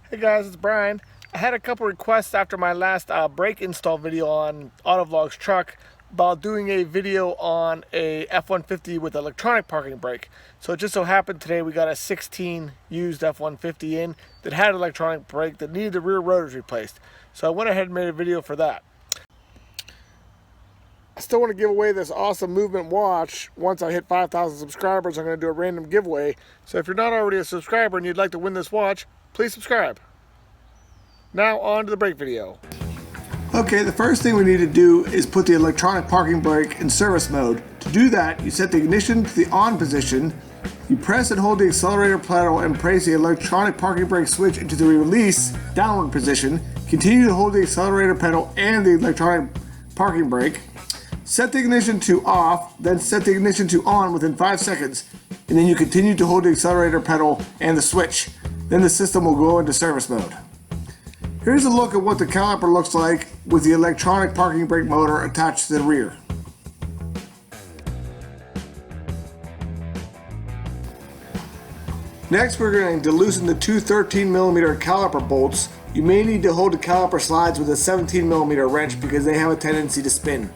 Hey guys, it's Brian. I had a couple requests after my last brake install video on Autovlog's truck about doing a video on a F-150 with electronic parking brake. So it just so happened today we got a 16 used F-150 in that had electronic brake that needed the rear rotors replaced. So I went ahead and made a video for that. I still want to give away this awesome movement watch. Once I hit 5,000 subscribers, I'm going to do a random giveaway. So if you're not already a subscriber and you'd like to win this watch, please subscribe. Now on to the brake video. Okay, the first thing we need to do is put the electronic parking brake in service mode. To do that, you set the ignition to the on position, you press and hold the accelerator pedal and place the electronic parking brake switch into the release downward position. Continue to hold the accelerator pedal and the electronic parking brake. Set the ignition to off, then set the ignition to on within 5 seconds, and then you continue to hold the accelerator pedal and the switch. Then the system will go into service mode. Here's a look at what the caliper looks like with the electronic parking brake motor attached to the rear. Next, we're going to loosen the two 13mm caliper bolts. You may need to hold the caliper slides with a 17mm wrench because they have a tendency to spin.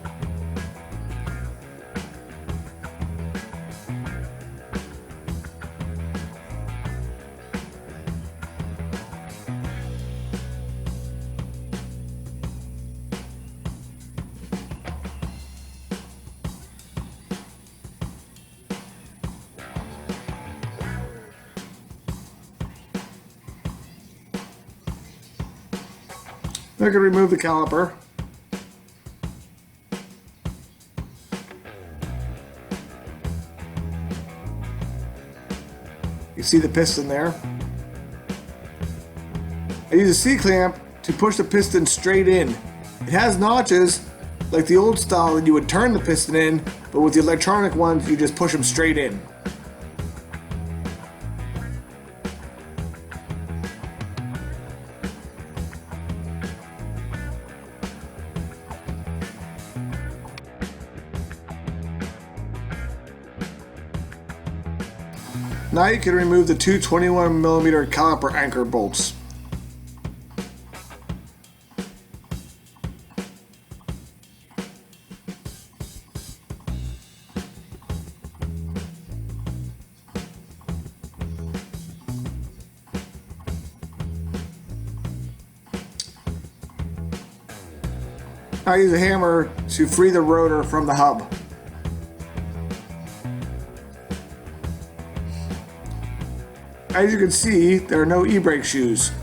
Then I can remove the caliper. You see the piston there. I use a C-clamp to push the piston straight in. It has notches like the old style that you would turn the piston in, but with the electronic ones you just push them straight in. Now you can remove the two 21mm caliper anchor bolts. I use a hammer to free the rotor from the hub. As you can see, there are no e-brake shoes.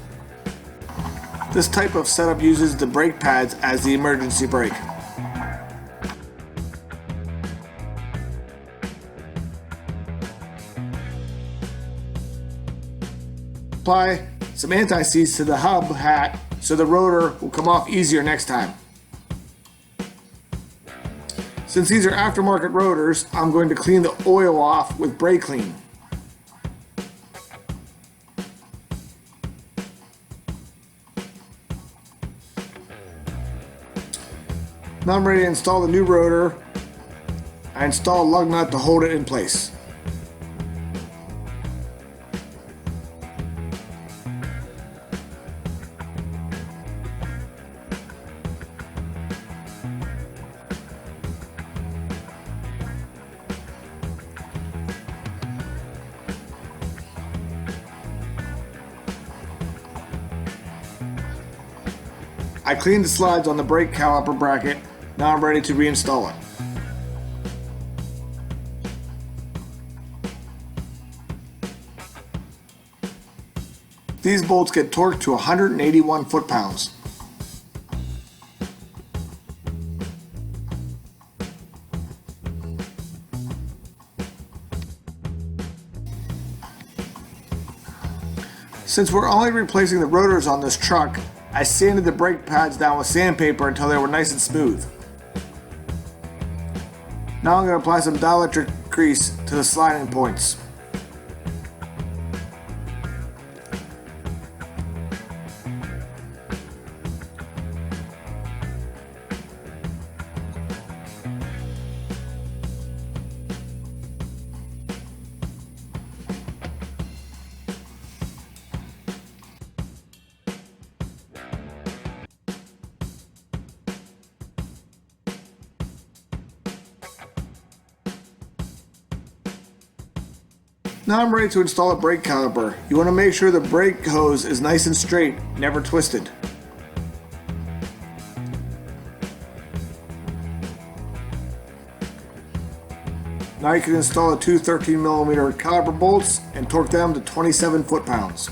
This type of setup uses the brake pads as the emergency brake. Apply some anti-seize to the hub hat so the rotor will come off easier next time. Since these are aftermarket rotors, I'm going to clean the oil off with brake clean. Now I'm ready to install the new rotor. I install a lug nut to hold it in place. I cleaned the slides on the brake caliper bracket. Now I'm ready to reinstall it. These bolts get torqued to 181 foot-pounds. Since we're only replacing the rotors on this truck, I sanded the brake pads down with sandpaper until they were nice and smooth. Now I'm going to apply some dielectric grease to the sliding points. Now I'm ready to install a brake caliper. You want to make sure the brake hose is nice and straight, never twisted. Now you can install the two 13mm caliper bolts and torque them to 27 foot-pounds.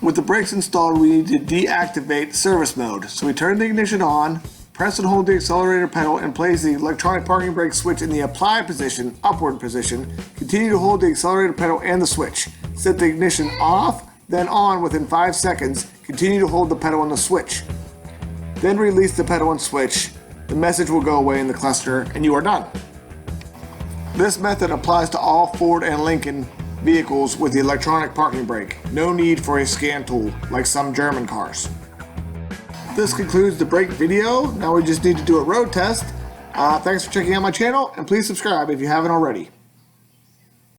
With the brakes installed, we need to deactivate service mode. So we turn the ignition on, press and hold the accelerator pedal and place the electronic parking brake switch in the apply position, upward position. Continue to hold the accelerator pedal and the switch. Set the ignition off, then on within 5 seconds. Continue to hold the pedal and the switch. Then release the pedal and switch. The message will go away in the cluster and you are done. This method applies to all Ford and Lincoln vehicles with the electronic parking brake. No need for a scan tool like some German cars. This concludes the brake video. Now we just need to do a road test. Thanks for checking out my channel and please subscribe if you haven't already.